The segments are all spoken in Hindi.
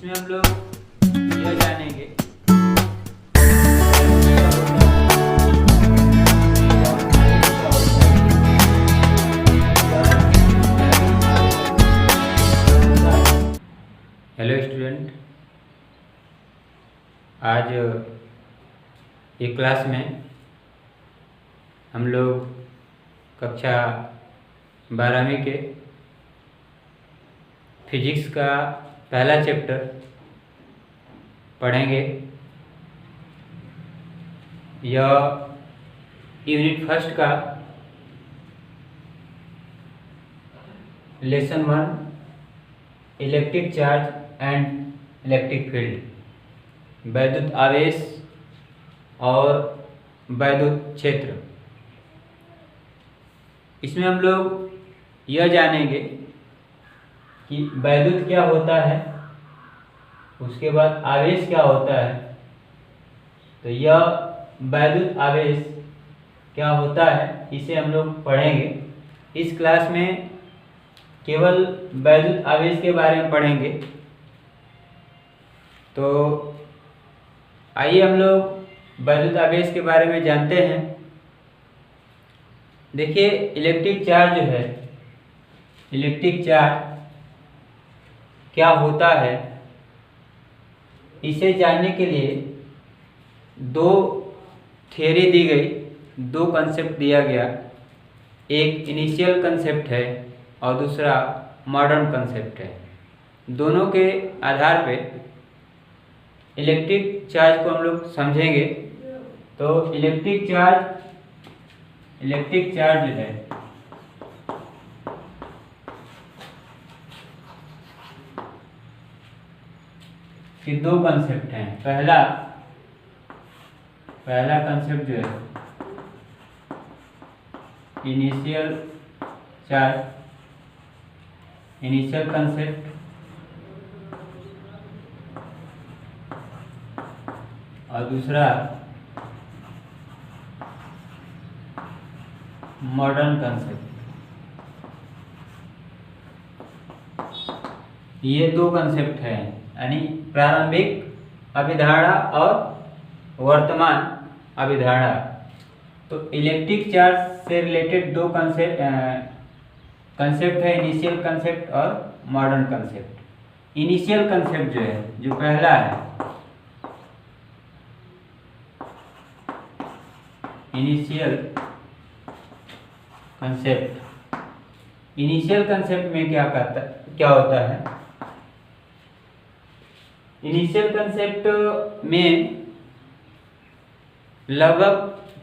इसमें हम लोग यह जानेंगे हेलो स्टूडेंट, आज एक क्लास में हम लोग कक्षा 12वीं के फिजिक्स का पहला चैप्टर पढ़ेंगे। यह यूनिट फर्स्ट का lesson 1 electric charge and electric field, वैद्युत आवेश और वैद्युत क्षेत्र। इसमें हम लोग यह जानेंगे कि वैद्युत क्या होता है, उसके बाद आवेश क्या होता है। तो यह वैद्युत आवेश क्या होता है इसे हम लोग पढ़ेंगे। इस क्लास में केवल वैद्युत आवेश के बारे में पढ़ेंगे। तो आइए हम लोग वैद्युत आवेश के बारे में जानते हैं। देखिए, इलेक्ट्रिक चार्ज जो है, इलेक्ट्रिक चार्ज क्या होता है, इसे जानने के लिए दो थ्योरी दी गई, दो कंसेप्ट दिया गया। एक इनिशियल कंसेप्ट है और दूसरा मॉडर्न कंसेप्ट है। दोनों के आधार पे इलेक्ट्रिक चार्ज को हम लोग समझेंगे। तो इलेक्ट्रिक चार्ज जो है कि दो कंसेप्ट हैं। पहला कंसेप्ट जो है इनिशियल चार्ज, इनिशियल कंसेप्ट, और दूसरा मॉडर्न कंसेप्ट। ये दो कंसेप्ट हैं, यानी प्रारंभिक अभिधारणा और वर्तमान अभिधारणा। तो इलेक्ट्रिक चार्ज से रिलेटेड दो कंसेप्ट है, इनिशियल कंसेप्ट और मॉडर्न कंसेप्ट। इनिशियल कंसेप्ट जो है, जो पहला है, इनिशियल कंसेप्ट। इनिशियल कंसेप्ट में क्या होता है? इनिशियल कंसेप्ट में लगभग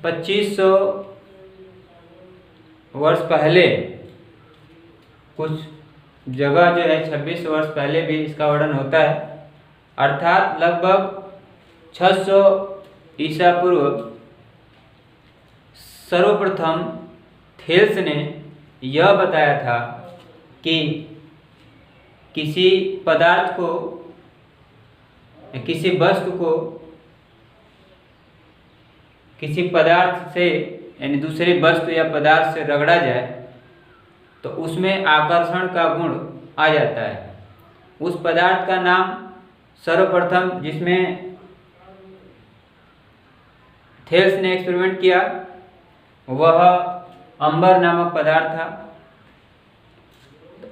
2500 वर्ष पहले, कुछ जगह जो है 26 वर्ष पहले भी इसका वर्णन होता है। अर्थात लगभग 600 ईसा पूर्व सर्वप्रथम थेल्स ने यह बताया था कि किसी पदार्थ को, किसी वस्तु को किसी पदार्थ से, यानी दूसरे वस्तु या पदार्थ से रगड़ा जाए तो उसमें आकर्षण का गुण आ जाता है। उस पदार्थ का नाम सर्वप्रथम जिसमें थेल्स ने एक्सपेरिमेंट किया वह अंबर नामक पदार्थ था।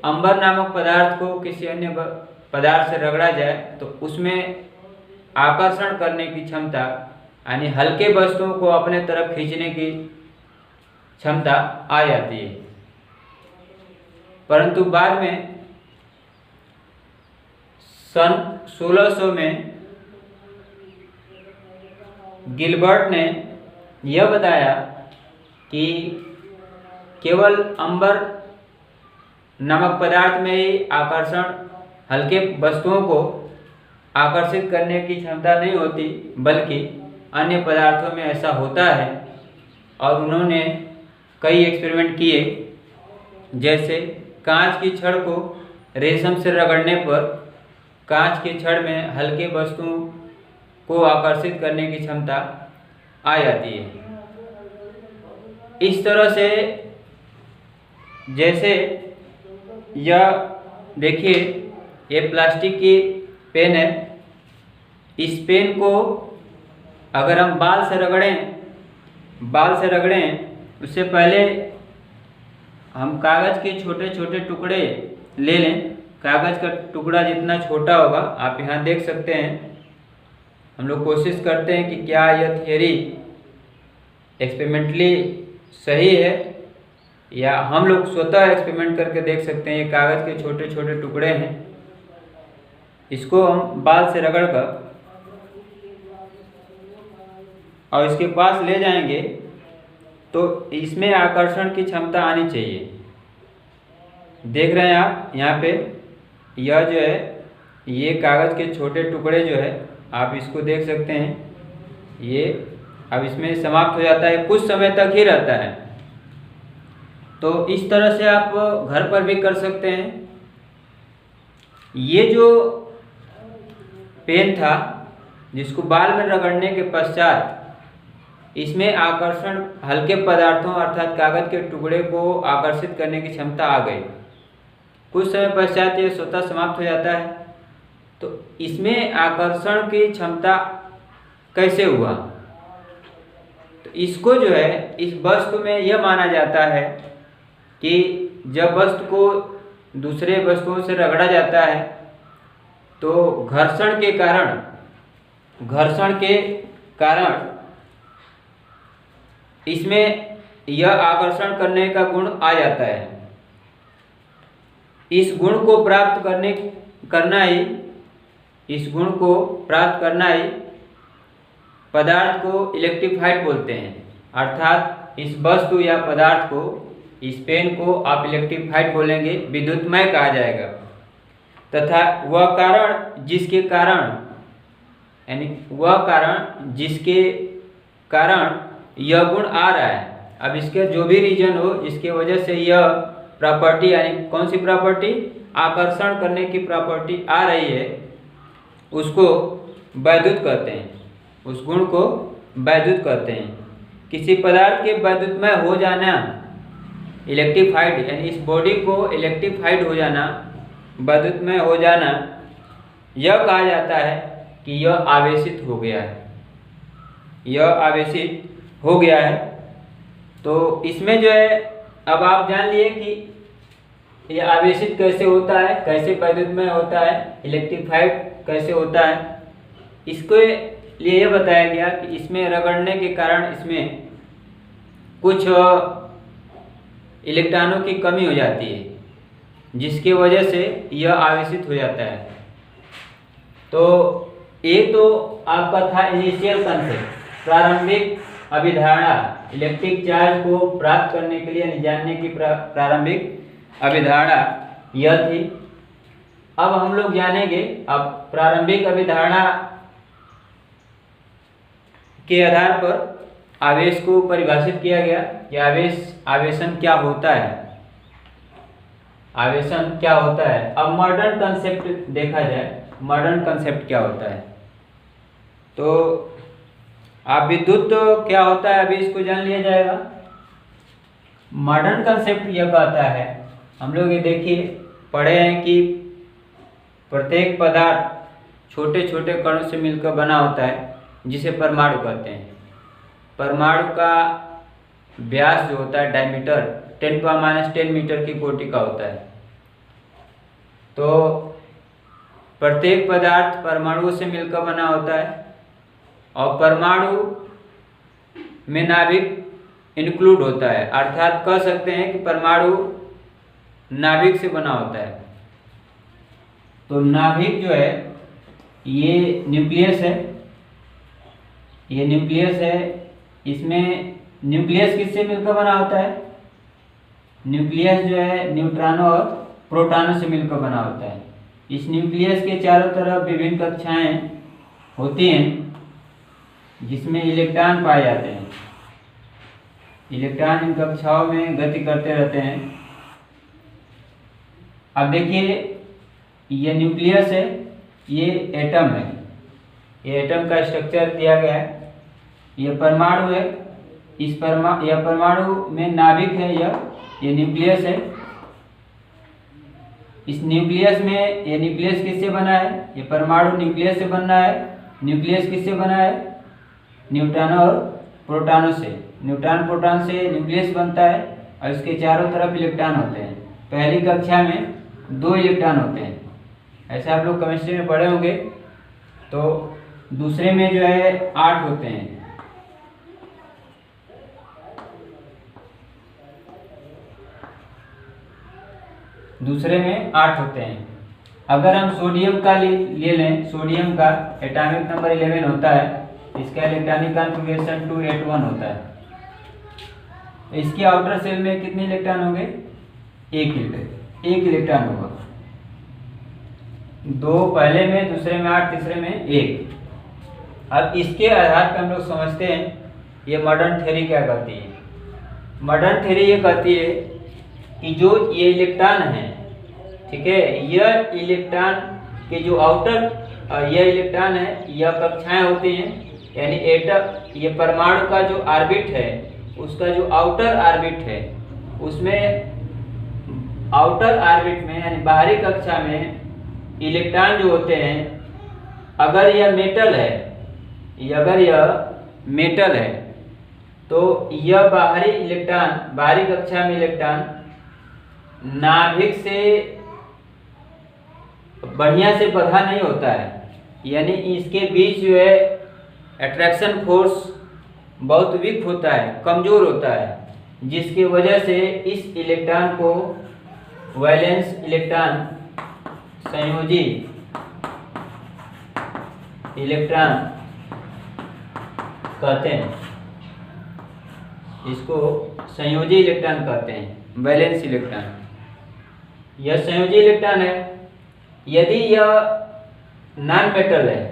अंबर नामक पदार्थ को किसी अन्य पदार्थ से रगड़ा जाए तो उसमें आकर्षण करने की क्षमता, यानी हल्के वस्तुओं को अपने तरफ खींचने की क्षमता आ जाती है। परंतु बाद में सन 1600 में गिलबर्ट ने यह बताया कि केवल अंबर नामक पदार्थ में ही आकर्षण, हल्के वस्तुओं को आकर्षित करने की क्षमता नहीं होती, बल्कि अन्य पदार्थों में ऐसा होता है। और उन्होंने कई एक्सपेरिमेंट किए, जैसे कांच की छड़ को रेशम से रगड़ने पर कांच की छड़ में हल्के वस्तुओं को आकर्षित करने की क्षमता आ जाती है। इस तरह से, जैसे यह देखिए, ये प्लास्टिक की पेन है। इस पेन को अगर हम बाल से रगड़ें उससे पहले हम कागज़ के छोटे छोटे टुकड़े ले लें। कागज़ का टुकड़ा जितना छोटा होगा, आप यहाँ देख सकते हैं। हम लोग कोशिश करते हैं कि क्या यह थियरी एक्सपेरिमेंटली सही है, या हम लोग स्वतः एक्सपेरिमेंट करके देख सकते हैं। ये कागज़ के छोटे छोटे टुकड़े हैं, इसको हम बाल से रगड़ कर और इसके पास ले जाएंगे तो इसमें आकर्षण की क्षमता आनी चाहिए। देख रहे हैं आप यहाँ पे, यह जो है ये कागज़ के छोटे टुकड़े जो है, आप इसको देख सकते हैं। ये अब इसमें समाप्त हो जाता है, कुछ समय तक ही रहता है। तो इस तरह से आप घर पर भी कर सकते हैं। ये जो पेन था जिसको बाल में रगड़ने के पश्चात इसमें आकर्षण हल्के पदार्थों अर्थात कागज के टुकड़े को आकर्षित करने की क्षमता आ गई। कुछ समय पश्चात ये स्वतः समाप्त हो जाता है। तो इसमें आकर्षण की क्षमता कैसे हुआ? तो इसको जो है इस वस्तु में यह माना जाता है कि जब वस्तु को दूसरे वस्तुओं से रगड़ा जाता है तो घर्षण के कारण इसमें यह आकर्षण करने का गुण आ जाता है। इस गुण को प्राप्त करना ही पदार्थ को इलेक्ट्रीफाइड बोलते हैं। अर्थात इस वस्तु या पदार्थ को, इस पेन को आप इलेक्ट्रीफाइड बोलेंगे, विद्युतमय कहा जाएगा। तथा वह कारण जिसके कारण यह गुण आ रहा है, अब इसके जो भी रीजन हो, इसके वजह से यह प्रॉपर्टी, यानी कौन सी प्रॉपर्टी, आकर्षण करने की प्रॉपर्टी आ रही है, उसको वैद्युत कहते हैं। उस गुण को वैद्युत कहते हैं। किसी पदार्थ के वैद्युतमय हो जाना, इलेक्ट्रीफाइड, यानी इस बॉडी को इलेक्ट्रीफाइड हो जाना, वैद्युतमय हो जाना, यह कहा जाता है कि यह आवेशित हो गया है। तो इसमें जो है, अब आप जान लिए कि यह आवेशित कैसे होता है, कैसे वैद्युतमय होता है, इलेक्ट्रीफाइड कैसे होता है। इसके लिए यह बताया गया कि इसमें रगड़ने के कारण इसमें कुछ इलेक्ट्रॉनों की कमी हो जाती है, जिसकी वजह से यह आवेशित हो जाता है। तो ये तो आपका था इनिशियल कंसेप्ट, प्रारंभिक अभिधारणा। इलेक्ट्रिक चार्ज को प्राप्त करने के लिए जानने की प्रारंभिक अभिधारणा यह थी। अब हम लोग जानेंगे, अब प्रारंभिक अभिधारणा के आधार पर आवेश को परिभाषित किया गया कि आवेशन क्या होता है, आवेशन क्या होता है। अब मॉडर्न कंसेप्ट देखा जाए, मॉडर्न कंसेप्ट क्या होता है। तो आप विद्युत क्या होता है अभी इसको जान लिया जाएगा। मॉडर्न कंसेप्ट यह कहता है, हम लोग ये देखिए पढ़े हैं कि प्रत्येक पदार्थ छोटे छोटे कणों से मिलकर बना होता है, जिसे परमाणु कहते हैं। परमाणु का व्यास जो होता है, डायमीटर 10⁻10 मीटर की कोटि का होता है। तो प्रत्येक पदार्थ परमाणुओं से मिलकर बना होता है, और परमाणु में नाभिक इंक्लूड होता है। अर्थात कह सकते हैं कि परमाणु नाभिक से बना होता है। तो नाभिक जो है ये न्यूक्लियस है, ये न्यूक्लियस है। इसमें न्यूक्लियस किससे मिलकर बना होता है? न्यूक्लियस जो है न्यूट्रॉनों और प्रोटॉनों से मिलकर बना होता है। इस न्यूक्लियस के चारों तरफ विभिन्न कक्षाएं होती हैं, जिसमें इलेक्ट्रॉन पाए जाते हैं। इलेक्ट्रॉन इन कक्षाओं में गति करते रहते हैं। अब देखिए, ये न्यूक्लियस है, ये एटम है, ये एटम का स्ट्रक्चर दिया गया है। ये परमाणु है, यह परमाणु में नाभिक है, ये न्यूक्लियस है। इस न्यूक्लियस में, ये न्यूक्लियस किससे बना है? ये परमाणु न्यूक्लियस से बना है। न्यूक्लियस किससे बना है? न्यूट्रॉन और प्रोटॉनों से। न्यूट्रॉन प्रोटॉन से न्यूक्लियस बनता है और इसके चारों तरफ इलेक्ट्रॉन होते हैं। पहली कक्षा में 2 इलेक्ट्रॉन होते हैं, ऐसे आप लोग केमिस्ट्री में पढ़े होंगे। तो दूसरे में जो है 8 होते हैं। दूसरे में 8 होते हैं। अगर हम सोडियम का ले लें, सोडियम का एटॉमिक नंबर 11 होता है, इसका इलेक्ट्रॉनिक कॉन्फ़िगरेशन 281 होता है। इसके आउटर सेल में कितने इलेक्ट्रॉन होंगे? एक इलेक्ट्रॉन होगा। 2 पहले में, दूसरे में 8, तीसरे में 1। अब इसके आधार पर हम लोग समझते हैं ये मॉडर्न थ्योरी क्या कहती है। मॉडर्न थ्योरी ये कहती है कि जो ये इलेक्ट्रॉन है, ठीक है, यह इलेक्ट्रॉन के जो आउटर यह इलेक्ट्रॉन है, यह कक्षाएं होती हैं, यानी एटम, ये परमाणु का जो ऑर्बिट है, उसका जो आउटर ऑर्बिट है, उसमें आउटर ऑर्बिट में यानी बाहरी कक्षा में इलेक्ट्रॉन जो होते हैं, अगर यह मेटल है, तो यह बाहरी इलेक्ट्रॉन, बाहरी कक्षा में इलेक्ट्रॉन नाभिक से बढ़िया से बंधा नहीं होता है, यानी इसके बीच जो है अट्रैक्शन फोर्स बहुत वीक होता है, कमजोर होता है, जिसकी वजह से इस इलेक्ट्रॉन को वैलेंस इलेक्ट्रॉन, संयोजी इलेक्ट्रॉन कहते हैं। इसको संयोजी इलेक्ट्रॉन कहते हैं, वैलेंस इलेक्ट्रॉन। यह संयोजी इलेक्ट्रॉन है। यदि यह नॉन मेटल है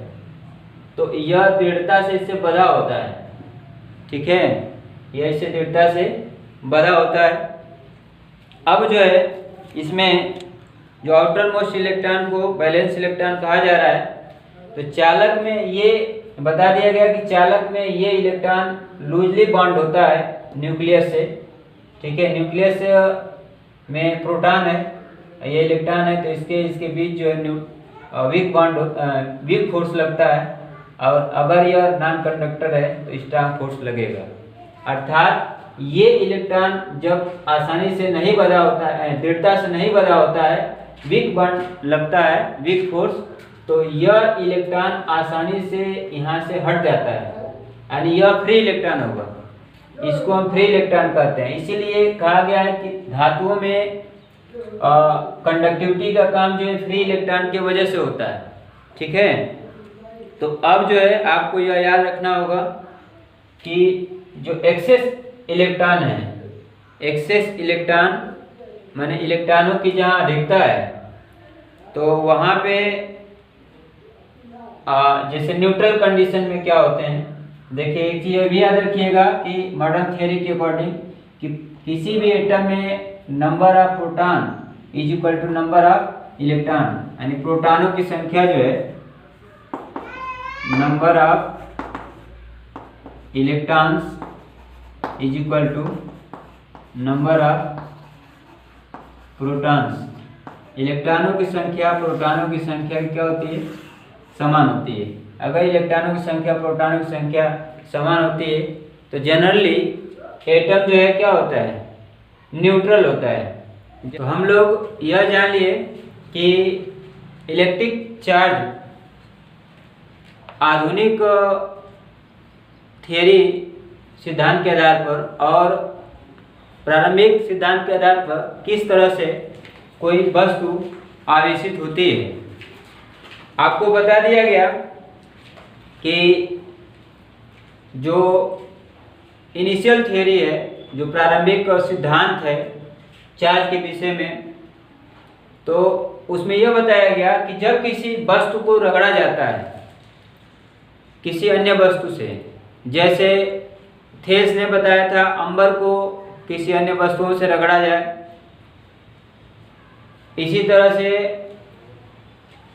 तो यह दृढ़ता से इससे बंधा होता है, ठीक है, यह इससे दृढ़ता से बंधा होता है। अब जो है इसमें जो आउटर मोस्ट इलेक्ट्रॉन को वैलेंस इलेक्ट्रॉन कहा जा रहा है, तो चालक में ये बता दिया गया कि चालक में ये इलेक्ट्रॉन लूजली बॉन्ड होता है न्यूक्लियस से, ठीक है। न्यूक्लियस में प्रोटॉन है, ये इलेक्ट्रॉन है, तो इसके बीच जो है वीक फोर्स लगता है, और अगर यह नॉन कंडक्टर है तो स्ट्रांग फोर्स लगेगा। अर्थात ये इलेक्ट्रॉन जब आसानी से नहीं बंधा होता है, दृढ़ता से नहीं बंधा होता है, वीक बॉन्ड लगता है, वीक फोर्स, तो यह इलेक्ट्रॉन आसानी से यहाँ से हट जाता है, यानी यह फ्री इलेक्ट्रॉन होगा। इसको हम फ्री इलेक्ट्रॉन कहते हैं। इसीलिए कहा गया है कि धातुओं में कंडक्टिविटी का काम जो है फ्री इलेक्ट्रॉन की वजह से होता है, ठीक है। तो अब जो है आपको यह याद रखना होगा कि जो एक्सेस इलेक्ट्रॉन है, एक्सेस इलेक्ट्रॉन माने इलेक्ट्रॉनों की जहाँ अधिकता है, तो वहाँ पे जैसे न्यूट्रल कंडीशन में क्या होते हैं, देखिए एक चीज भी याद रखिएगा कि मॉडर्न थ्योरी के अकॉर्डिंग कि किसी भी एटम में number of proton is equal to number of electron, यानी प्रोटॉनों की संख्या जो है number of electrons is equal to number of protons. इलेक्ट्रॉनों की संख्या प्रोटॉनों की संख्या क्या होती है? समान होती है। अगर इलेक्ट्रॉनों की संख्या प्रोटॉनों की संख्या समान होती है तो जनरली एटम जो है क्या होता है? न्यूट्रल होता है। तो हम लोग यह जान लिए कि इलेक्ट्रिक चार्ज आधुनिक थियरी सिद्धांत के आधार पर और प्रारंभिक सिद्धांत के आधार पर किस तरह से कोई वस्तु आवेशित होती है। आपको बता दिया गया कि जो इनिशियल थियरी है, जो प्रारंभिक सिद्धांत है चार्ज के विषय में, तो उसमें यह बताया गया कि जब किसी वस्तु को रगड़ा जाता है किसी अन्य वस्तु से, जैसे थेस ने बताया था अंबर को किसी अन्य वस्तुओं से रगड़ा जाए, इसी तरह से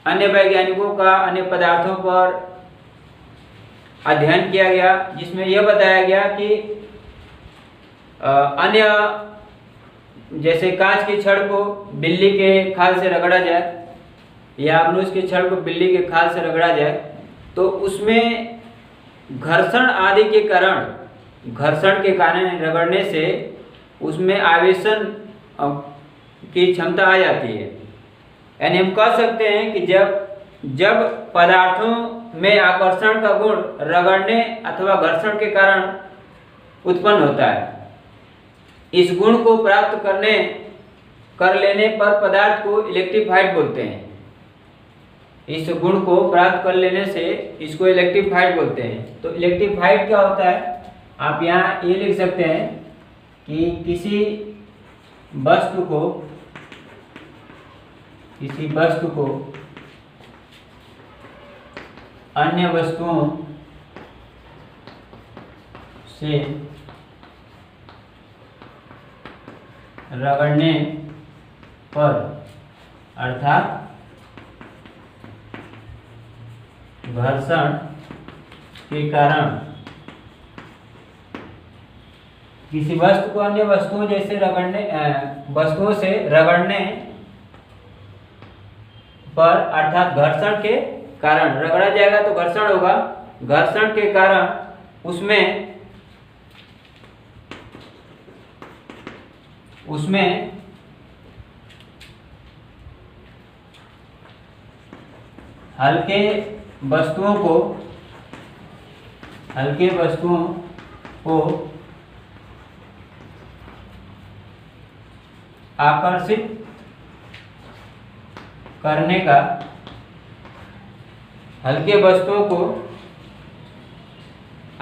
अन्य वैज्ञानिकों का अन्य पदार्थों पर अध्ययन किया गया, जिसमें यह बताया गया कि अन्य जैसे कांच की छड़ को बिल्ली के खाल से रगड़ा जाए या अमरूद की छड़ को बिल्ली के खाल से रगड़ा जाए तो उसमें घर्षण आदि के कारण, घर्षण के कारण रगड़ने से उसमें आवेशन की क्षमता आ जाती है। यानी हम कह सकते हैं कि जब पदार्थों में आकर्षण का गुण रगड़ने अथवा घर्षण के कारण उत्पन्न होता है, इस गुण को प्राप्त कर लेने पर पदार्थ को इलेक्ट्रीफाइड बोलते हैं। इस गुण को प्राप्त कर लेने से इसको इलेक्ट्रीफाइड बोलते हैं। तो इलेक्ट्रीफाइड क्या होता है, आप यहाँ ये लिख सकते हैं कि किसी वस्तु को अन्य वस्तुओं से रगड़ने पर अर्थात घर्षण के कारण किसी वस्तु को अन्य वस्तुओं से रगड़ने पर अर्थात घर्षण के कारण, रगड़ा जाएगा तो घर्षण होगा, घर्षण के कारण उसमें हल्के वस्तुओं को आकर्षित करने का, हल्के वस्तुओं को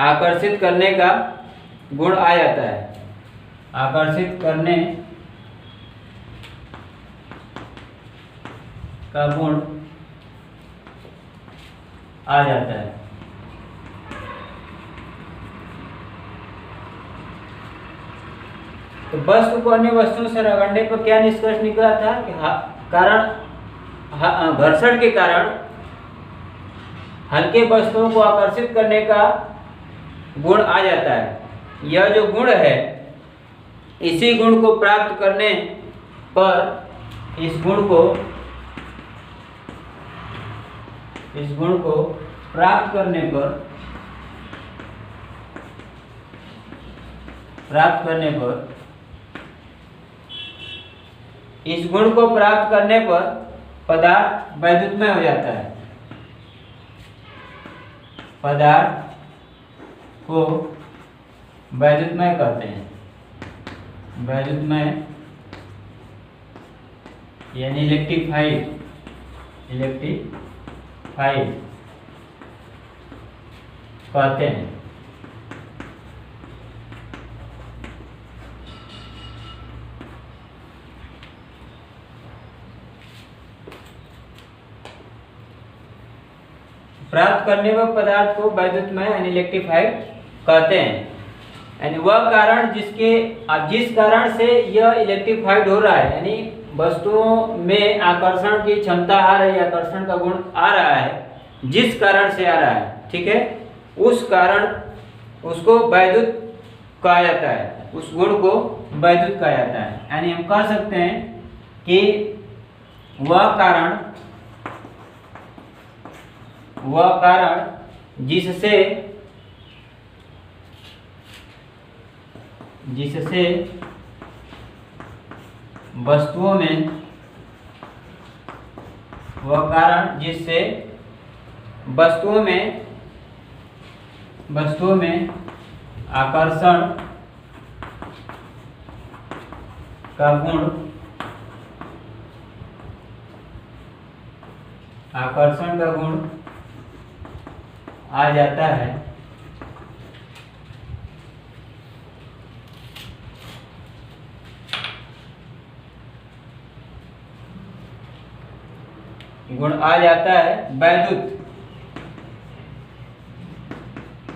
आकर्षित करने का गुण आ जाता है, आकर्षित करने का गुण आ जाता है। तो वस्तु को अन्य वस्तुओं से रगड़ने पर क्या निष्कर्ष निकला था कि घर्षण के कारण हल्के वस्तुओं को आकर्षित करने का गुण आ जाता है। यह जो गुण है, इसी गुण को प्राप्त करने पर इस गुण को प्राप्त करने पर पदार्थ वैद्युतमय हो जाता है। पदार्थ को वैद्युतमय कहते हैं। वैद्युतमय यानी इलेक्ट्रीफाइड कहते हैं। प्राप्त करने पर पदार्थ को वैद्युतमय यानी इलेक्ट्रीफाइड कहते हैं। यानी वह कारण जिस कारण से यह इलेक्ट्रीफाइड हो रहा है, यानी वस्तुओं में आकर्षण की क्षमता आ रही है, आकर्षण का गुण आ रहा है, जिस कारण से आ रहा है, ठीक है, उस कारण उसको वैद्युत कहा जाता है, उस गुण को वैद्युत कहा जाता है। यानी हम कह सकते हैं कि वह कारण जिससे वस्तुओं में आकर्षण का गुण आ जाता है,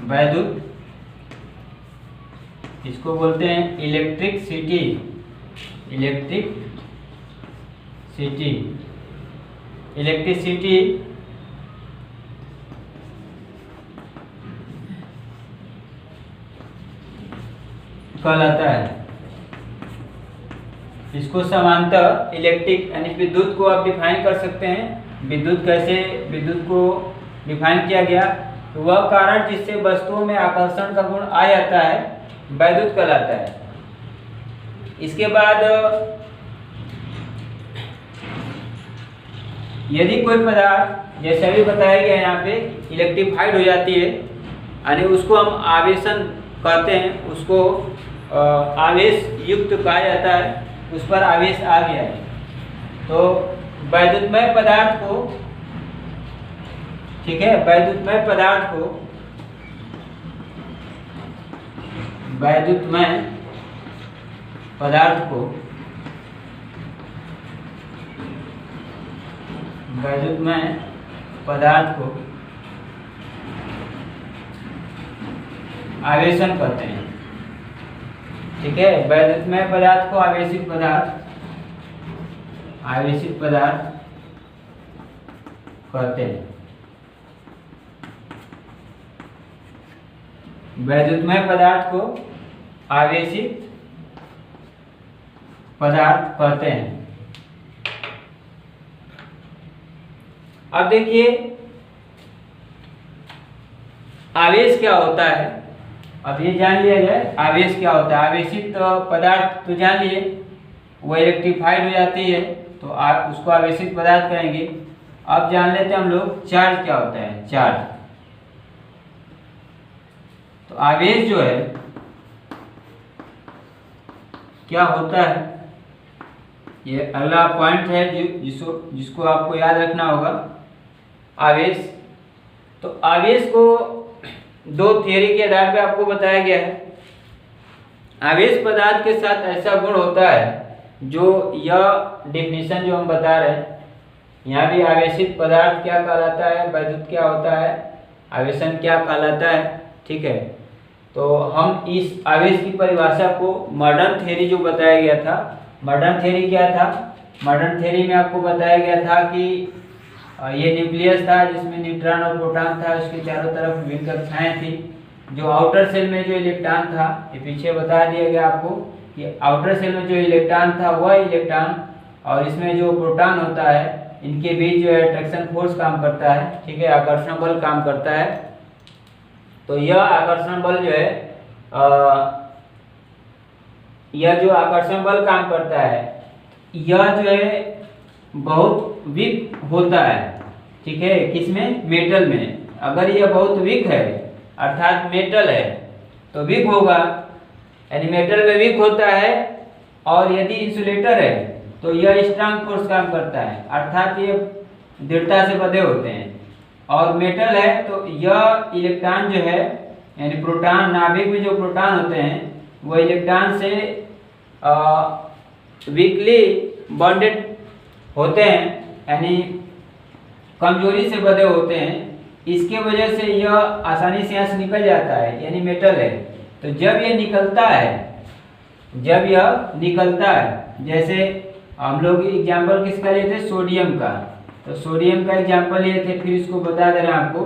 वैद्युत इसको बोलते हैं इलेक्ट्रिसिटी कहलाता है। इसको समांतर इलेक्ट्रिक यानी विद्युत को आप डिफाइन कर सकते हैं। विद्युत को डिफाइन किया गया, तो वह कारण जिससे वस्तुओं में आकर्षण का गुण आ जाता है वैद्युत कहलाता है। इसके बाद यदि कोई पदार्थ जैसे अभी बताया गया यहाँ पे इलेक्ट्रीफाइड हो जाती है, यानी उसको हम आवेशन कहते हैं, उसको आवेश युक्त कहा जाता है, उस पर आवेश आ गया है, तो वैद्युतमय पदार्थ को, ठीक है, वैद्युतमय पदार्थ को आवेशन कहते हैं। ठीक है, वैद्युतमय पदार्थ को आवेशित पदार्थ कहते हैं। वैद्युतमय पदार्थ को आवेशित पदार्थ कहते हैं। अब देखिए आवेश क्या होता है, अब ये जान लिया जाए आवेश क्या होता है। आवेशित पदार्थ तो जान लिए, वो इलेक्ट्रीफाइड हो जाती है तो आप उसको आवेशित पदार्थ कहेंगे। अब जान लेते हैं हम लोग चार्ज क्या होता है। चार्ज, तो आवेश जो है क्या होता है, ये अगला पॉइंट है जिसको आपको याद रखना होगा। आवेश, तो आवेश को दो थियरी के आधार पे आपको बताया गया है। आवेश पदार्थ के साथ ऐसा गुण होता है जो यह डेफिनेशन जो हम बता रहे हैं, यहाँ भी आवेशित पदार्थ क्या कहलाता है, वैद्युत क्या होता है, आवेशन क्या कहलाता है। ठीक है, तो हम इस आवेश की परिभाषा को मॉडर्न थ्योरी जो बताया गया था, मॉडर्न थ्योरी क्या था, मॉडर्न थ्योरी में आपको बताया गया था कि ये न्यूक्लियस था जिसमें न्यूट्रॉन और प्रोटॉन था, उसके चारों तरफ विभिन्न कक्षाएं थी। जो आउटर सेल में जो इलेक्ट्रॉन था, ये पीछे बता दिया गया आपको कि आउटर सेल में जो इलेक्ट्रॉन था वह इलेक्ट्रॉन और इसमें जो प्रोटॉन होता है, इनके बीच जो है अट्रैक्शन फोर्स काम करता है। ठीक है, आकर्षण बल काम करता है। तो यह आकर्षण बल जो है यह जो आकर्षण बल काम करता है, यह जो है बहुत वीक होता है। ठीक है, किसमें, मेटल में। अगर यह बहुत वीक है अर्थात मेटल है तो वीक होगा, यानी मेटल में वीक होता है। और यदि इंसुलेटर है तो यह स्ट्रांग फोर्स काम करता है, अर्थात ये दृढ़ता से बंधे होते हैं। और मेटल है तो यह इलेक्ट्रॉन जो है, यानी प्रोटॉन, नाभिक में जो प्रोटॉन होते हैं वो इलेक्ट्रॉन से वीकली बॉन्डेड होते हैं, यानी कमजोरी से बंधे होते हैं। इसके वजह से यह आसानी से यहाँ से निकल जाता है, यानी मेटल है। तो जब यह निकलता है, जैसे हम लोग एग्जाम्पल किसका लिए थे, सोडियम का, तो सोडियम का एग्जाम्पल लिए थे। फिर इसको बता दे रहे हैं आपको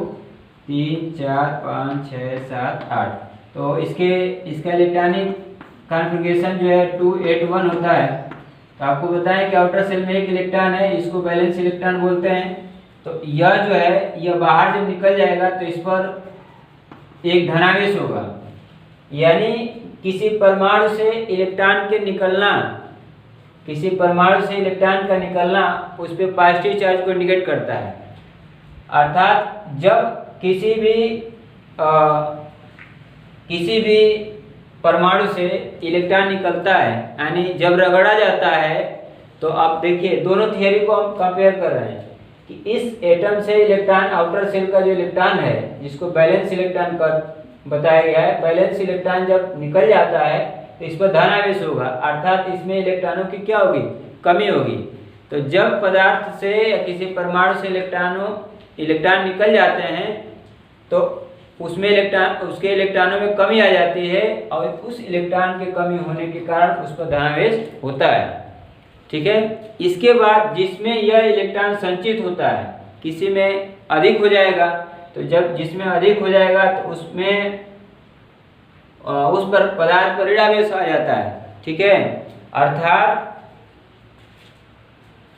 3, 4, 5, 6, 7, 8। तो इसका इलेक्ट्रॉनिक कॉन्फ़िगरेशन जो है 281 होता है। तो आपको बताएं कि आउटर सेल में एक इलेक्ट्रॉन है, इसको वैलेंस इलेक्ट्रॉन बोलते हैं। तो यह जो है यह बाहर जब निकल जाएगा तो इस पर एक धनावेश होगा, यानी किसी परमाणु से इलेक्ट्रॉन का निकलना उस पर पॉजिटिव चार्ज को इंडिकेट करता है। अर्थात जब किसी भी परमाणु से इलेक्ट्रॉन निकलता है, यानी जब रगड़ा जाता है, तो आप देखिए दोनों थियरी को हम कंपेयर कर रहे हैं कि इस एटम से इलेक्ट्रॉन, आउटर सेल का जो इलेक्ट्रॉन है जिसको बैलेंस इलेक्ट्रॉन का बताया गया है, बैलेंस इलेक्ट्रॉन जब निकल जाता है तो इस पर धनावेश होगा, अर्थात इसमें इलेक्ट्रॉनों की क्या होगी, कमी होगी। तो जब पदार्थ से या किसी परमाणु से इलेक्ट्रॉन निकल जाते हैं तो उसके इलेक्ट्रॉनों में कमी आ जाती है और उस इलेक्ट्रॉन के कमी होने के कारण उस पर धनावेश होता है। ठीक है, इसके बाद जिसमें यह इलेक्ट्रॉन संचित होता है, किसी में अधिक हो जाएगा, तो जब जिसमें अधिक हो जाएगा तो उसमें उस पर पदार्थ पर ऋणावेश आ जाता है। ठीक है, अर्थात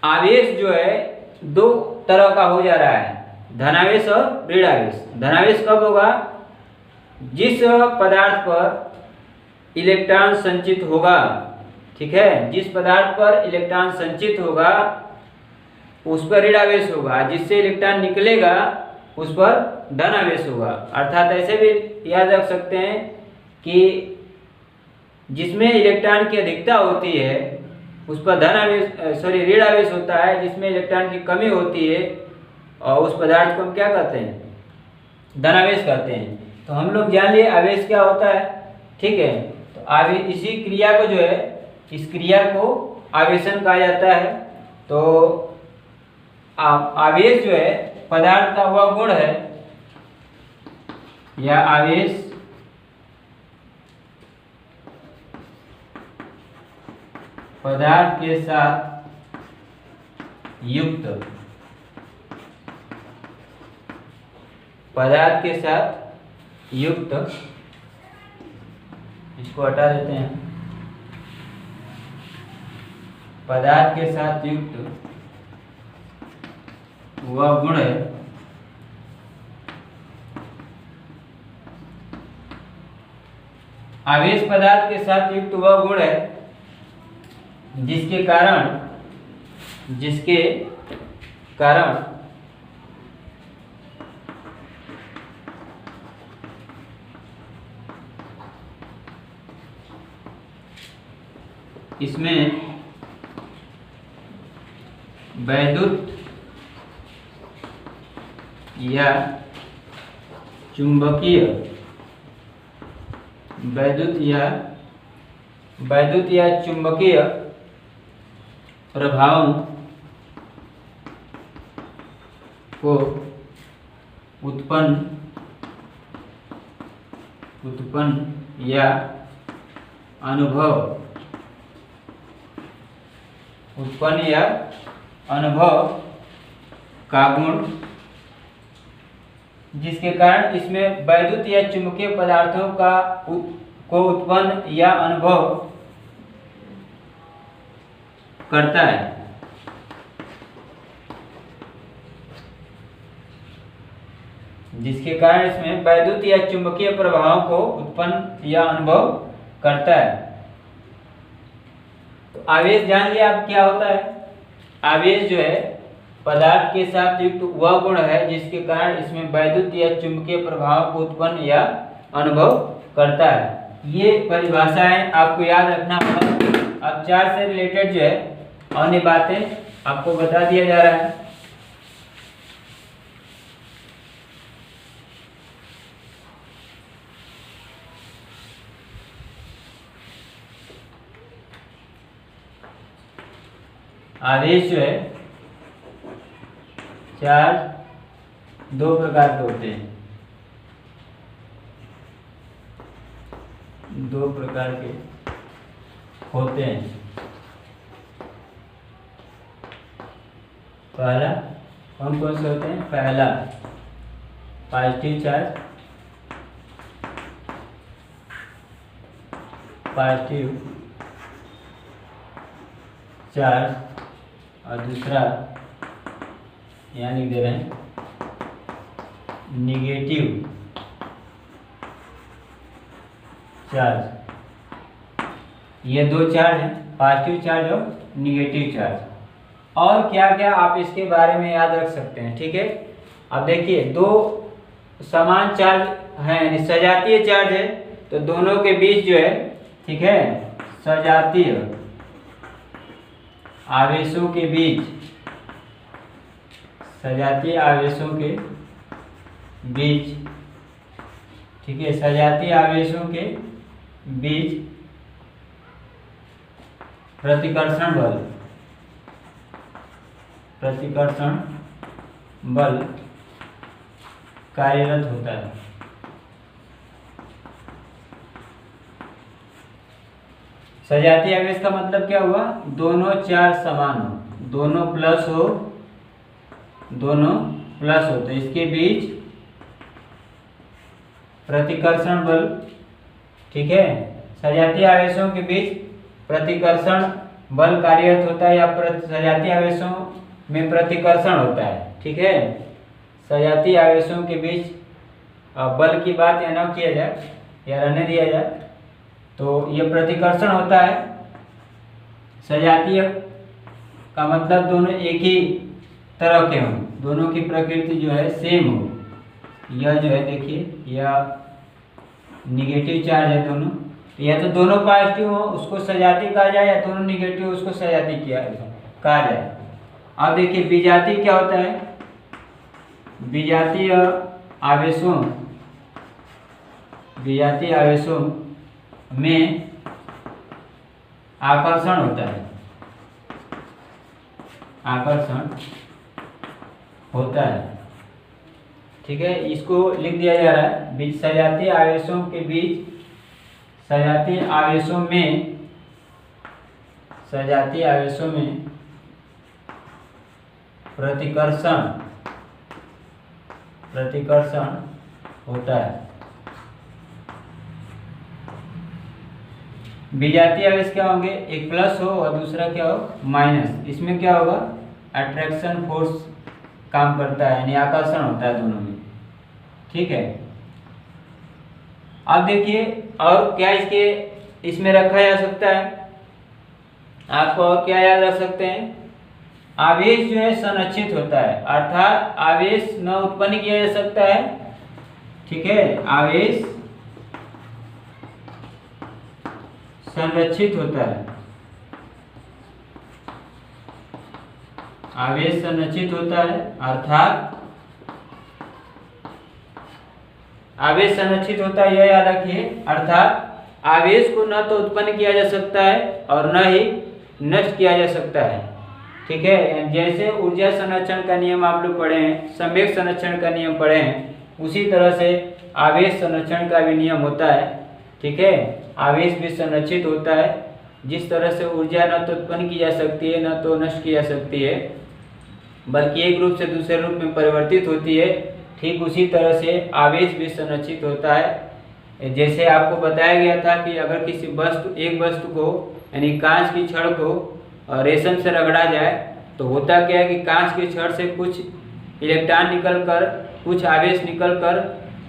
आवेश जो है दो तरह का हो जा रहा है, धनावेश और ऋणावेश। धनावेश कब होगा? जिस पदार्थ पर इलेक्ट्रॉन संचित होगा, ठीक है, जिस पदार्थ पर इलेक्ट्रॉन संचित होगा उस पर ऋणावेश होगा, जिससे इलेक्ट्रॉन निकलेगा उस पर धनावेश होगा। अर्थात ऐसे भी याद रख सकते हैं कि जिसमें इलेक्ट्रॉन की अधिकता होती है उस पर ऋणावेश होता है, जिसमें इलेक्ट्रॉन की कमी होती है और उस पदार्थ को हम क्या कहते हैं? धनावेश कहते हैं। तो हम लोग जान लिए आवेश क्या होता है, ठीक है। तो आवेश, इसी क्रिया को जो है, इस क्रिया को आवेशन कहा जाता है। तो आवेश जो है पदार्थ का वह गुण है, या आवेश पदार्थ के साथ युक्त, पदार्थ के साथ युक्त, इसको हटा देते हैं, पदार्थ के साथ युक्त वह गुण है आवेश पदार्थ के साथ युक्त वह गुण है जिसके कारण इसमें वैद्युत या चुंबकीय प्रभावों को उत्पन्न या अनुभव का गुण, जिसके कारण इसमें वैद्युत या चुंबकीय पदार्थों को उत्पन्न या अनुभव करता है। जिसके कारण इसमें वैद्युत या चुंबकीय प्रभावों को उत्पन्न या अनुभव करता है। तो आवेश जान लिया अब क्या होता है। आवेश जो है पदार्थ के साथ युक्त वह गुण है जिसके कारण इसमें वैद्युत या चुंबकीय प्रभाव को उत्पन्न या अनुभव करता है। ये परिभाषाएं आपको याद रखना होगा। अब चार्ज से रिलेटेड जो है अन्य बातें आपको बता दिया जा रहा है। आवेश जो है चार्ज दो प्रकार के होते हैं, पहला कौन कौन से होते हैं? पहला पॉजिटिव चार्ज और दूसरा यहाँ लिख दे रहे हैं निगेटिव चार्ज। ये दो चार्ज हैं, पॉजिटिव चार्ज और निगेटिव चार्ज। और क्या क्या आप इसके बारे में याद रख सकते हैं, ठीक है। अब देखिए दो समान चार्ज हैं, यानी सजातीय चार्ज है, तो दोनों के बीच जो है, ठीक है, सजातीय आवेशों के बीच, ठीक है, सजातीय आवेशों के बीच प्रतिकर्षण बल कार्यरत होता है। सजातीय आवेश का मतलब क्या हुआ? दोनों चार्ज समान हो, दोनों प्लस हो, तो इसके बीच प्रतिकर्षण बल, ठीक है, सजातीय आवेशों के बीच प्रतिकर्षण बल कार्यरत होता है या सजातीय आवेशों में प्रतिकर्षण होता है। ठीक है, सजातीय आवेशों के बीच बल की बात या न किया जाए या रहने दिया जाए, तो ये प्रतिकर्षण होता है। सजातीय का मतलब दोनों एक ही तरह के हों, दोनों की प्रकृति जो है सेम हो। यह जो है देखिए, यह निगेटिव चार्ज है दोनों, या तो दोनों पॉजिटिव हो उसको सजातीय कहा जाए, या दोनों निगेटिव उसको सजातीय कहा जाए। अब देखिए विजातीय क्या होता है। विजातीय आवेशों में आकर्षण होता है, आकर्षण होता है। ठीक है, इसको लिख दिया जा रहा है, सजातीय आवेशों के बीच, सजातीय आवेशों में प्रतिकर्षण होता है। विजातीय आवेश क्या होंगे, एक प्लस हो और दूसरा क्या हो माइनस। इसमें क्या होगा, अट्रैक्शन फोर्स काम करता है, यानी आकर्षण होता है दोनों में। ठीक है, अब देखिए और क्या इसमें रखा जा सकता है, आपको और क्या याद रख सकते हैं। आवेश जो है संरक्षित होता है, अर्थात आवेश न उत्पन्न किया जा सकता है। ठीक है, आवेश संरक्षित होता है, आवेश संरक्षित होता है, अर्थात आवेश संरक्षित होता है, यह याद रखिए। अर्थात आवेश को न तो उत्पन्न किया जा सकता है और न ही नष्ट किया जा सकता है। ठीक है, जैसे ऊर्जा संरक्षण का नियम आप लोग पढ़े हैं, संवेग संरक्षण का नियम पढ़े हैं, उसी तरह से आवेश संरक्षण का भी नियम होता है। ठीक है, आवेश भी संरक्षित होता है। जिस तरह से ऊर्जा न तो उत्पन्न की जा सकती है, न तो नष्ट की जा सकती है, बल्कि एक रूप से दूसरे रूप में परिवर्तित होती है, ठीक उसी तरह से आवेश भी संरक्षित होता है। जैसे आपको बताया गया था कि अगर किसी एक वस्तु को यानी कांच की छड़ को रेशम से रगड़ा जाए तो होता क्या है कि कांच की छड़ से कुछ इलेक्ट्रॉन निकलकर, कुछ आवेश निकलकर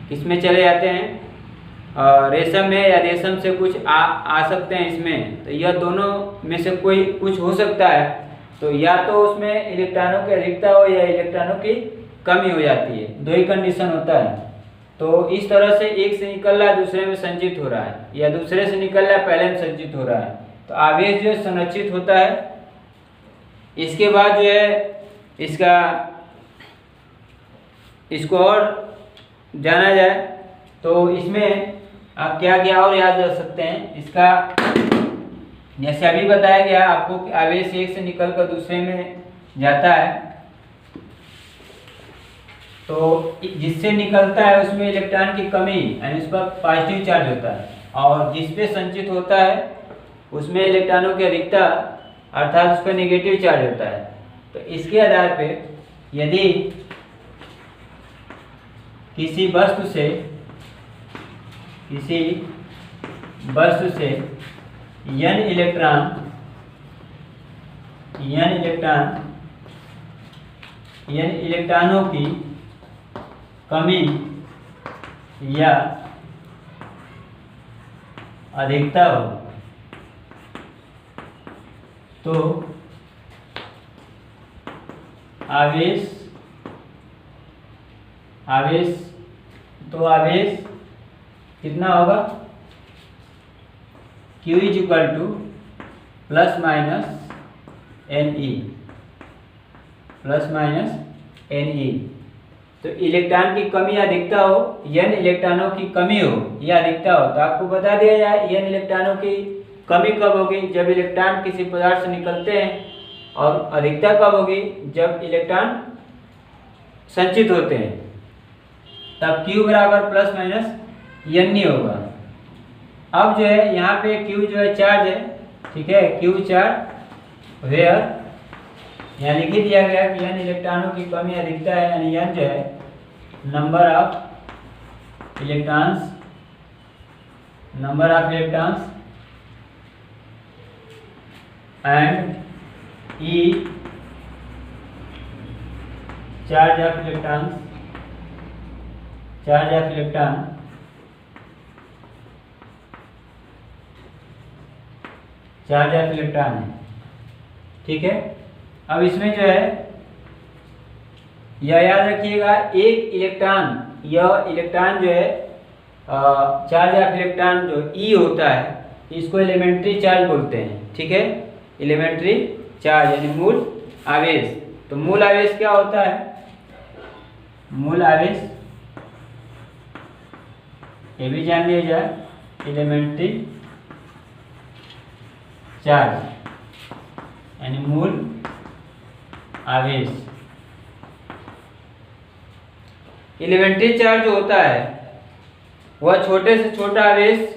किसमें चले जाते हैं, रेशम में, या रेशम से कुछ आ सकते हैं इसमें। तो यह दोनों में से कोई कुछ हो सकता है, तो या तो उसमें इलेक्ट्रॉनों की अधिकता हो या इलेक्ट्रॉनों की कमी हो जाती है, दो ही कंडीशन होता है। तो इस तरह से एक से निकल रहा है दूसरे में संचित हो रहा है, या दूसरे से निकल रहा है पहले में संचित हो रहा है, तो आवेश जो है संरक्षित होता है। इसके बाद जो है इसको और जाना जाए तो इसमें आप क्या क्या और याद रख सकते हैं। इसका जैसे अभी बताया गया आपको कि आवेश एक से निकलकर दूसरे में जाता है, तो जिससे निकलता है उसमें इलेक्ट्रॉन की कमी यानी उस पर पॉजिटिव चार्ज होता है, और जिस पे संचित होता है उसमें इलेक्ट्रॉनों की अधिकता अर्थात उस पर नेगेटिव चार्ज होता है। तो इसके आधार पे यदि किसी वस्तु से n इलेक्ट्रॉनों की कमी या अधिकता हो तो आवेश कितना होगा, Q प्लस माइनस Ne। तो इलेक्ट्रॉन की कमी या अधिकता हो, n इलेक्ट्रॉनों की कमी हो या अधिकता हो, तो आपको बता दिया जाए n इलेक्ट्रॉनों की कमी कब होगी, जब इलेक्ट्रॉन किसी पदार्थ से निकलते हैं, और अधिकता कब होगी, जब इलेक्ट्रॉन संचित होते हैं, तब Q बराबर प्लस माइनस Ne होगा। अब जो है यहाँ पे Q जो है चार्ज है, ठीक है, Q चार्ज वेयर यहाँ लिख ही दिया गया कि n इलेक्ट्रॉनों की कमी अधिकता है, यानी n जो है number of electrons and E charge of electron, charge of electron charge of electron है। ठीक है, अब इसमें जो है यह याद रखिएगा, एक इलेक्ट्रॉन, यह इलेक्ट्रॉन जो है चार्ज ऑफ इलेक्ट्रॉन जो ई होता है इसको एलिमेंट्री चार्ज बोलते हैं। ठीक है, एलिमेंट्री चार्ज यानी मूल आवेश। तो मूल आवेश क्या होता है? मूल आवेश ये भी जान लिया जाए, एलिमेंट्री चार्ज यानी मूल आवेश। एलिमेंट्री चार्ज जो होता है वह छोटे से छोटा आवेश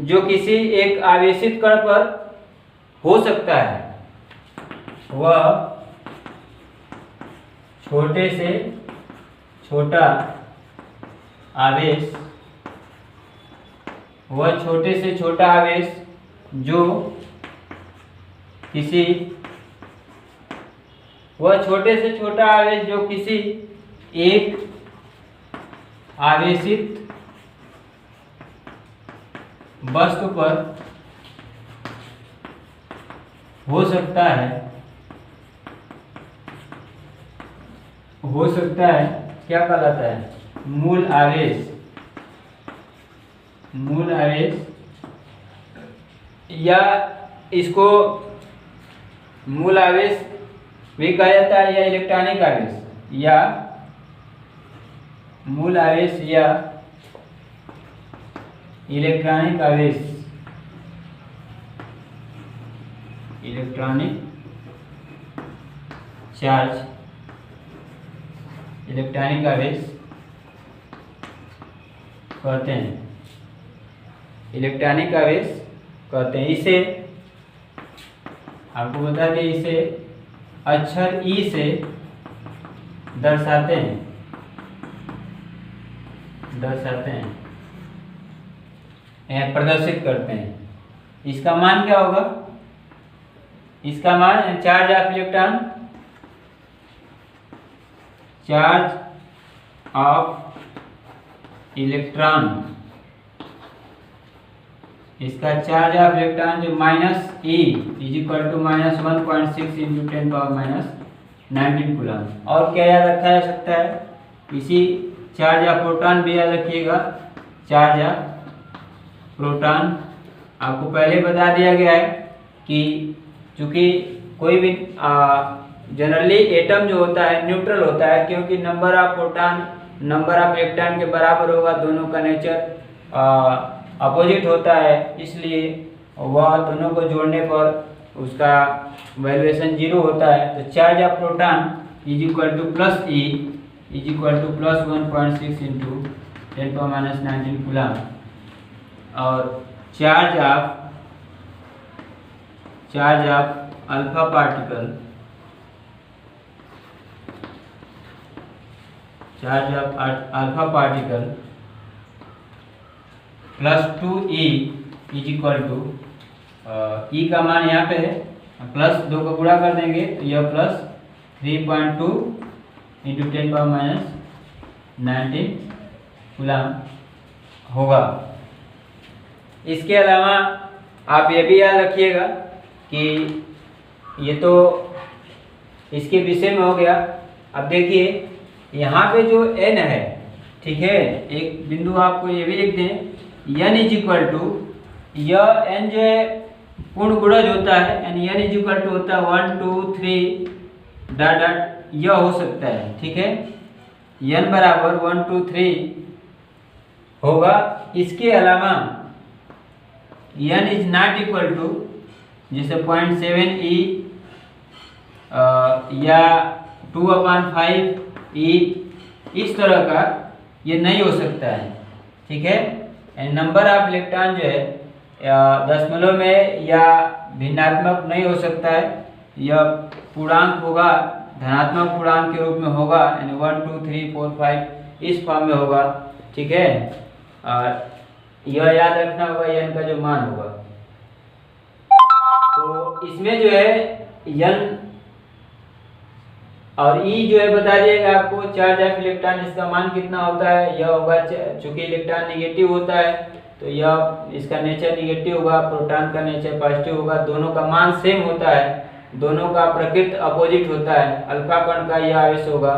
जो किसी एक आवेशित कण पर हो सकता है, वह छोटे से छोटा आवेश, वह छोटे से छोटा आवेश जो किसी, वह छोटे से छोटा आवेश जो किसी एक आवेशित वस्तु पर हो सकता है, क्या कहलाता है? मूल आवेश। मूल आवेश, या इसको मूल आवेश भी कहा जाता है, या इलेक्ट्रॉनिक आवेश, या मूल आवेश या इलेक्ट्रॉनिक आवेश, इलेक्ट्रॉनिक चार्ज, इलेक्ट्रॉनिक आवेश कहते हैं, इलेक्ट्रॉनिक आवेश कहते हैं। इसे आपको बता दें, इसे अक्षर ई से दर्शाते हैं, प्रदर्शित करते हैं। इसका मान क्या होगा? इसका मान charge of electron, charge of electron, इसका चार्ज ऑफ इलेक्ट्रॉन जो minus e is equal to -1.6 into 10⁻19 coulomb. और क्या याद रखा जा सकता है? इसी चार्ज ऑफ प्रोटॉन भी याद रखिएगा, चार्ज ऑफ प्रोटॉन। आपको पहले बता दिया गया है कि चूंकि कोई भी जनरली एटम जो होता है न्यूट्रल होता है, क्योंकि number of proton number of electron के बराबर होगा, दोनों का नेचर अपोजिट होता है, इसलिए वह दोनों को जोड़ने पर उसका वैल्यूएशन 0 होता है। तो charge of proton is equal to plus E is equal to plus 1.6 into 10⁻19 coulomb. और charge of alpha particle, charge of alpha particle plus 2e is equal to, E का मान यहाँ पे है, प्लस 2 का गुणा कर देंगे तो यह प्लस 3.2 इंटू 10⁻19 कूलम होगा। इसके अलावा आप ये भी याद रखिएगा कि ये तो इसके विषय में हो गया। अब देखिए यहाँ पे जो n है, ठीक है, एक बिंदु आपको ये भी लिख दें, n इज इक्वल टू, यह n जो है पूर्ण गुणज होता है, यानी n इज इक्वल टू होता है 1 2 3 डॉट डॉट, यह हो सकता है। ठीक है, n बराबर 1 2 3 होगा। इसके अलावा n is not equal to, जैसे 0.7e या 2/5e, इस तरह का ये नहीं हो सकता है। ठीक है, नंबर ऑफ इलेक्ट्रॉन जो है दशमलव में या भिन्नात्मक नहीं हो सकता है, यह पूर्णांक होगा, धनात्मक पूर्णांक के रूप में होगा, यानी 1 2 3 4 5 इस फॉर्म में होगा। ठीक है, यह याद रखना होगा n का जो मान होगा। तो इसमें जो है N और E जो है बता दिएगा आपको चार्ज ऑफ इलेक्ट्रॉन, इसका मान कितना होता है। यह होगा चूंकि इलेक्ट्रॉन निगेटिव होता है तो यह इसका नेचर निगेटिव होगा, प्रोटॉन का नेचर पॉजिटिव होगा। दोनों का मान सेम होता है, दोनों का प्रकृति अपोजिट होता है। अल्फा कण का यह आवेश होगा,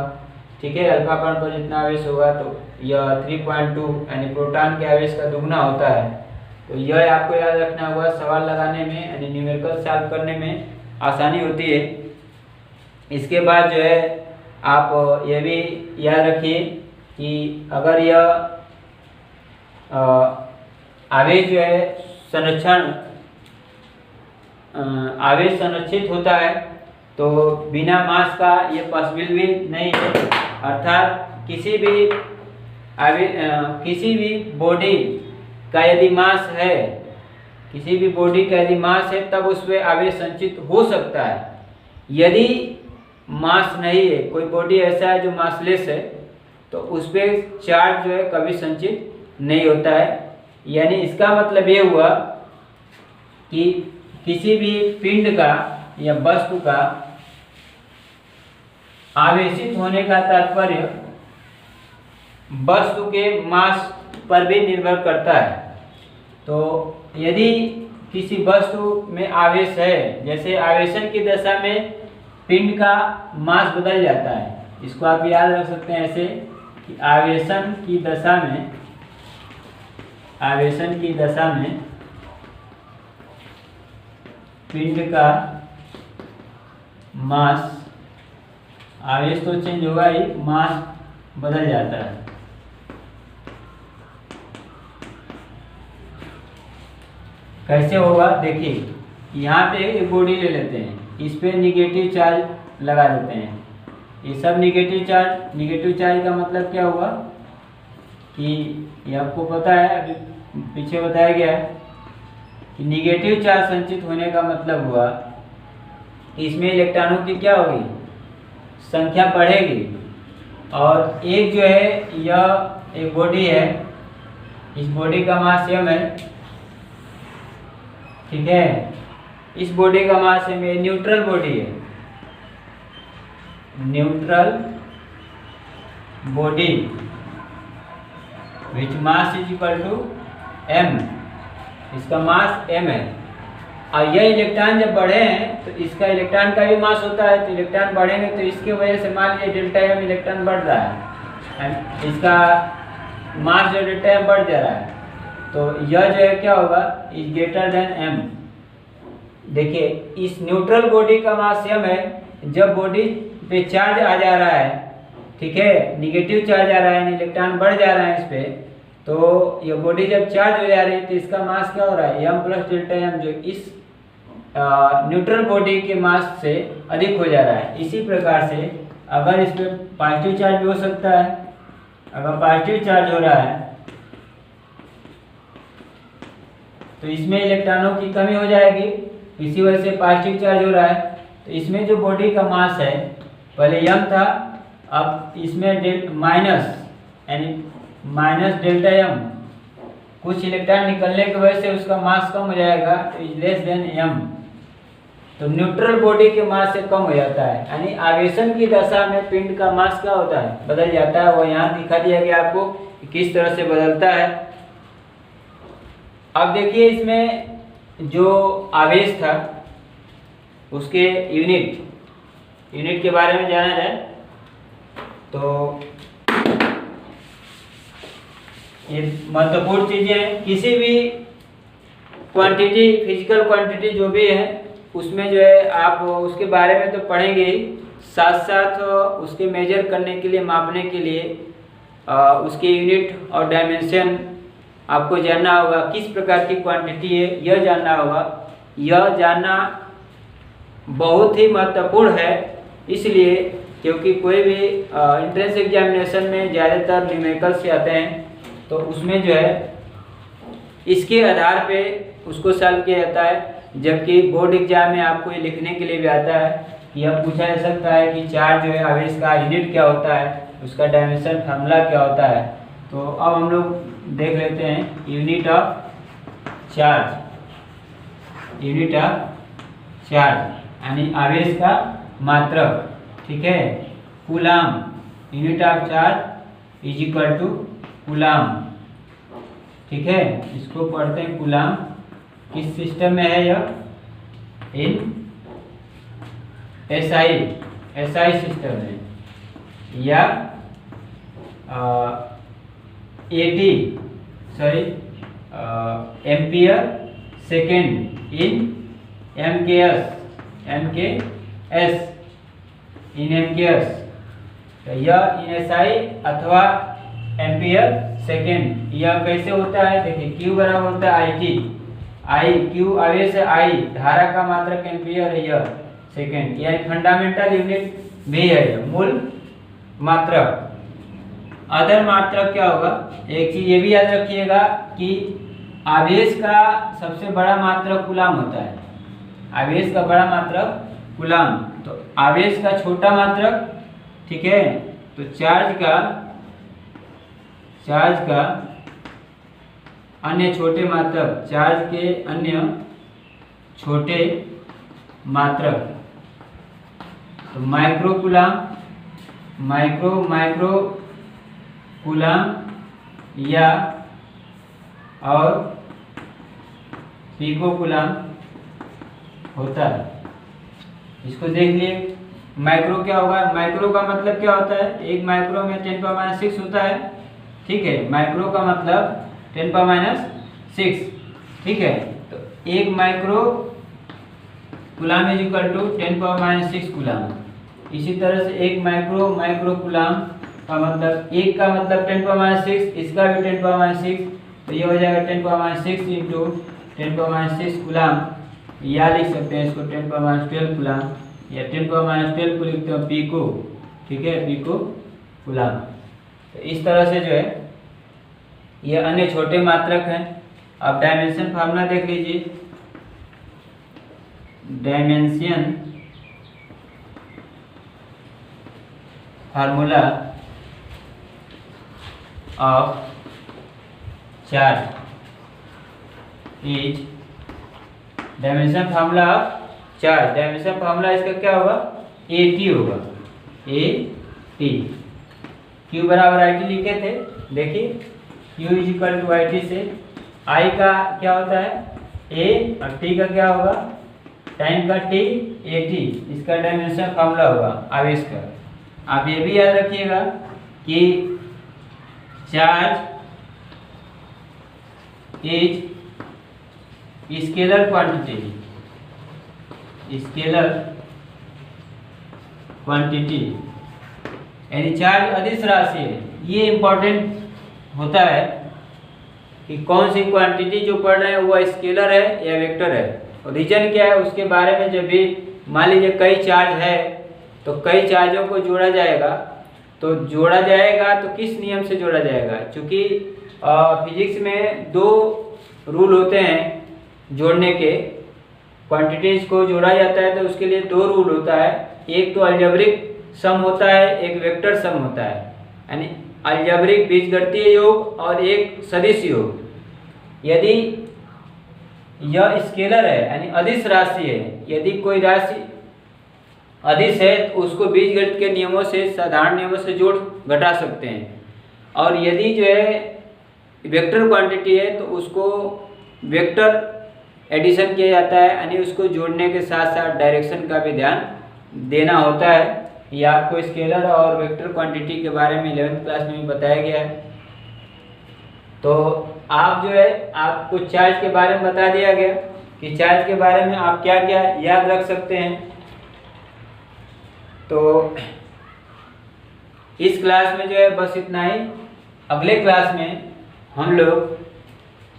ठीक है, अल्फा कण पर जितना आवेश होगा तो यह 3.2 यानी प्रोटॉन के आवेश का दुगना होता है। तो यह आपको याद रखना होगा, सवाल लगाने में यानी न्यूमेरिकल सॉल्व करने में आसानी होती है। इसके बाद जो है आप यह भी याद रखिए कि अगर यह आवेश जो है आवेश संरक्षित होता है तो बिना मास का ये पॉसिबल भी नहीं है। अर्थात किसी भी बॉडी का यदि मास है, किसी भी बॉडी का यदि मास है तब उसमें आवेश संचित हो सकता है। यदि मास नहीं है, कोई बॉडी ऐसा है जो मासलेस है, तो उस पर चार्ज जो है कभी संचित नहीं होता है। यानी इसका मतलब ये हुआ कि किसी भी पिंड का या वस्तु का आवेशित होने का तात्पर्य वस्तु के मास पर भी निर्भर करता है। तो यदि किसी वस्तु में आवेश है, जैसे आवेशन की दशा में पिंड का मास बदल जाता है, इसको आप याद रख सकते हैं ऐसे कि आवेशन की दशा में पिंड का मास, आवेश तो चेंज होगा ही, मास बदल जाता है। कैसे होगा देखिए, यहाँ पे एक बॉडी ले लेते हैं, इस पे निगेटिव चार्ज लगा देते हैं। ये सब निगेटिव चार्ज का मतलब क्या हुआ कि ये आपको पता है, अभी पीछे बताया गया है कि निगेटिव चार्ज संचित होने का मतलब हुआ कि इसमें इलेक्ट्रॉनों की क्या होगी, संख्या बढ़ेगी। और एक जो है यह एक बॉडी है, इस बॉडी का मास m है, ठीक है, इस बॉडी का मास m है, न्यूट्रल बॉडी है, neutral body which mass is equal to m, इसका मास m है। और यह इलेक्ट्रॉन जब बढ़े हैं तो इसका इलेक्ट्रॉन का भी मास होता है, तो इलेक्ट्रॉन बढ़ेंगे तो इसकी वजह से मान लीजिए डेल्टा m इलेक्ट्रॉन बढ़ रहा है, इसका मास जो डेल्टा m बढ़ जा रहा है, तो यह जो है क्या होगा, इज ग्रेटर देन m। देखिए इस न्यूट्रल बॉडी का मास m है, जब बॉडी पे चार्ज आ जा रहा है, ठीक है, निगेटिव चार्ज आ रहा है, इलेक्ट्रॉन बढ़ जा रहा है इस पे, तो ये बॉडी जब चार्ज हो जा रही है तो इसका मास क्या हो रहा है, m प्लस डेल्टा m, जो इस न्यूट्रल बॉडी के मास से अधिक हो जा रहा है। इसी प्रकार से अगर इस पे पॉजिटिव चार्ज भी हो सकता है, अगर पॉजिटिव चार्ज हो रहा है तो इसमें इलेक्ट्रॉनों की कमी हो जाएगी, इसी वजह से पॉजिटिव चार्ज हो रहा है। तो इसमें जो बॉडी का मास है पहले m था, अब इसमें माइनस यानी माइनस डेल्टा m, कुछ इलेक्ट्रॉन निकलने की वजह से उसका मास कम हो जाएगा, तो इज लेस देन m। तो न्यूट्रल बॉडी के मास से कम हो जाता है, यानी आवेशन की दशा में पिंड का मास क्या होता है, बदल जाता है। वो यहाँ दिखा दिया गया आपको कि किस तरह से बदलता है। अब देखिए इसमें जो आवेश था उसके यूनिट के बारे में जाना जाए तो ये महत्वपूर्ण चीजें हैं। किसी भी क्वांटिटी, फिजिकल क्वांटिटी जो भी है उसमें जो है आप उसके बारे में तो पढ़ेंगे ही, साथ साथ उसके मेजर करने के लिए, मापने के लिए उसके यूनिट और डायमेंशन आपको जानना होगा, किस प्रकार की क्वांटिटी है यह जानना होगा। यह जानना बहुत ही महत्वपूर्ण है, इसलिए क्योंकि कोई भी एंट्रेंस एग्जामिनेशन में ज़्यादातर न्यूमेरिकल से आते हैं, तो उसमें जो है इसके आधार पे उसको सॉल्व किया जाता है। जबकि बोर्ड एग्जाम में आपको ये लिखने के लिए भी आता है, यह पूछा जा सकता है कि चार्ज जो है आवेश का यूनिट क्या होता है, उसका डायमेंशन फार्मूला क्या होता है। तो अब हम लोग देख लेते हैं यूनिट ऑफ चार्ज यानी आवेश का मात्रक, ठीक है। Coulomb, unit of charge is equal to coulomb, ठीक है। इसको पढ़ते हैं कूलाम। किस सिस्टम में है यह? इन एसआई सिस्टम में, या ampere second in MKS in MKS. तो यह इन एसआई अथवा एम्पियर सेकेंड। यह कैसे होता है? देखिए, क्यू बराबर होता है आई टी। आई क्यू आवेश है, आई धारा का मात्रक एम्पियर है, यह सेकेंड, यह फंडामेंटल यूनिट भी है, मूल मात्रक। अदर मात्रक क्या होगा? एक चीज ये भी याद रखिएगा कि आवेश का सबसे बड़ा मात्रक कूलाम होता है। आवेश का बड़ा मात्रक कूलाम। तो आवेश का छोटा मात्रक, ठीक है, तो चार्ज का अन्य छोटे मात्रक, चार्ज के अन्य छोटे मात्रक, तो माइक्रो कूलाम या और पिको कूलाम होता है। इसको देख लिए। माइक्रो क्या होगा? माइक्रो का मतलब क्या होता है? एक माइक्रो में 10⁻⁶ होता है, ठीक है। माइक्रो का मतलब 10⁻⁶, ठीक है। तो एक micro coulomb is equal to 10⁻⁶ coulomb. इसी तरह से एक माइक्रो कूलाम का मतलब, एक का मतलब 10⁻⁶, इसका भी 10⁻⁶, तो ये हो जाएगा 10⁻⁶ इंटू 10⁻⁶ कूलाम, या लिख सकते हैं इसको 10⁻12 कूलाम, या 10⁻12 को लिखते हैं पिको, ठीक है, पिको कूलाम। तो इस तरह से जो है ये अन्य छोटे मात्रक हैं। अब डायमेंशन फार्मूला देख लीजिए। Dimension formula of charge is, dimension formula of charge, dimension formula इसका क्या होगा? AT होगा, AT। Q बराबर IT लिखे थे, देखिए Q is equal to IT से I का क्या होता है? A, और T का क्या होगा? टाइम का T, AT। इसका डायमेंशन फार्मूला होगा आवेश का। आप ये भी याद रखिएगा कि चार्ज इज स्केलर क्वांटिटी, यानी चार्ज अदिश राशि है। ये इंपॉर्टेंट होता है कि कौन सी क्वांटिटी जो पढ़ रहे हैं वो स्केलर है या वेक्टर है। और रीजन क्या है उसके बारे में, जब भी मान लीजिए कई चार्ज है तो कई चार्जों को जोड़ा जाएगा, तो किस नियम से जोड़ा जाएगा? क्योंकि फिजिक्स में दो रूल होते हैं जोड़ने के। क्वांटिटीज को जोड़ा जाता है तो उसके लिए दो रूल होता है। एक तो अलजेब्रिक सम होता है, एक वेक्टर सम होता है, यानी अलजेब्रिक बीजगणितीय योग और एक सदिश योग। यदि यह स्केलर है यानी अदिश राशि है, यदि कोई राशि अदिश है तो उसको बीजगणित के नियमों से, साधारण नियमों से जोड़ घटा सकते हैं। और यदि जो है वेक्टर क्वांटिटी है तो उसको वेक्टर एडिशन किया जाता है, यानी उसको जोड़ने के साथ साथ डायरेक्शन का भी ध्यान देना होता है। ये आपको स्केलर और वेक्टर क्वांटिटी के बारे में 11th क्लास में भी बताया गया है। तो आप जो है, आपको चार्ज के बारे में बता दिया गया कि चार्ज के बारे में आप क्या क्या याद रख सकते हैं। तो इस क्लास में जो है बस इतना ही। अगले क्लास में हम लोग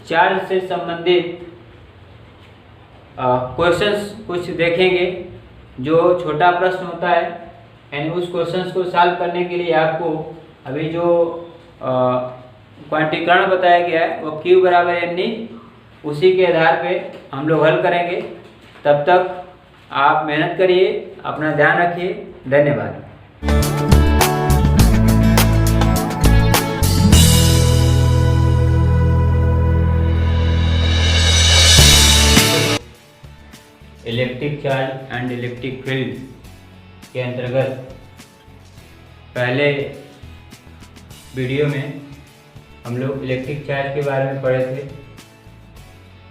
चार्ज से संबंधित क्वेश्चंस कुछ देखेंगे। जो छोटा प्रश्न होता है, यानी उस क्वेश्चंस को सॉल्व करने के लिए आपको अभी जो क्वांटीकरण बताया गया है वो Q बराबर NE, उसी के आधार पे हम लोग हल करेंगे। तब तक आप मेहनत करिए, अपना ध्यान रखिए। धन्यवाद। Electric charge and electric field के अंतर्गत पहले वीडियो में हम लोग इलेक्ट्रिक चार्ज के बारे में पढ़े थे।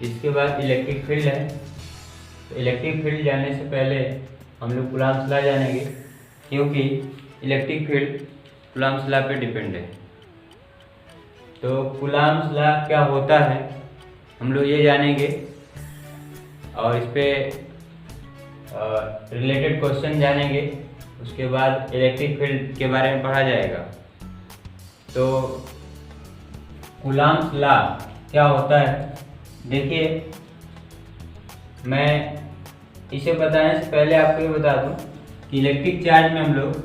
इसके बाद इलेक्ट्रिक फील्ड है। तो इलेक्ट्रिक फील्ड जानने से पहले हम लोग कूलॉम्स लॉ जानेंगे, क्योंकि इलेक्ट्रिक फील्ड कूलॉम्स लॉ पे डिपेंड है। तो कूलॉम्स लॉ क्या होता है हम लोग ये जानेंगे, और इस पे रिलेटेड क्वेश्चन जानेंगे। उसके बाद इलेक्ट्रिक फील्ड के बारे में पढ़ा जाएगा। तो कूलॉम्स लॉ क्या होता है, देखिए मैं इसे बताने से पहले आपको ये बता दूं कि इलेक्ट्रिक चार्ज में हम लोग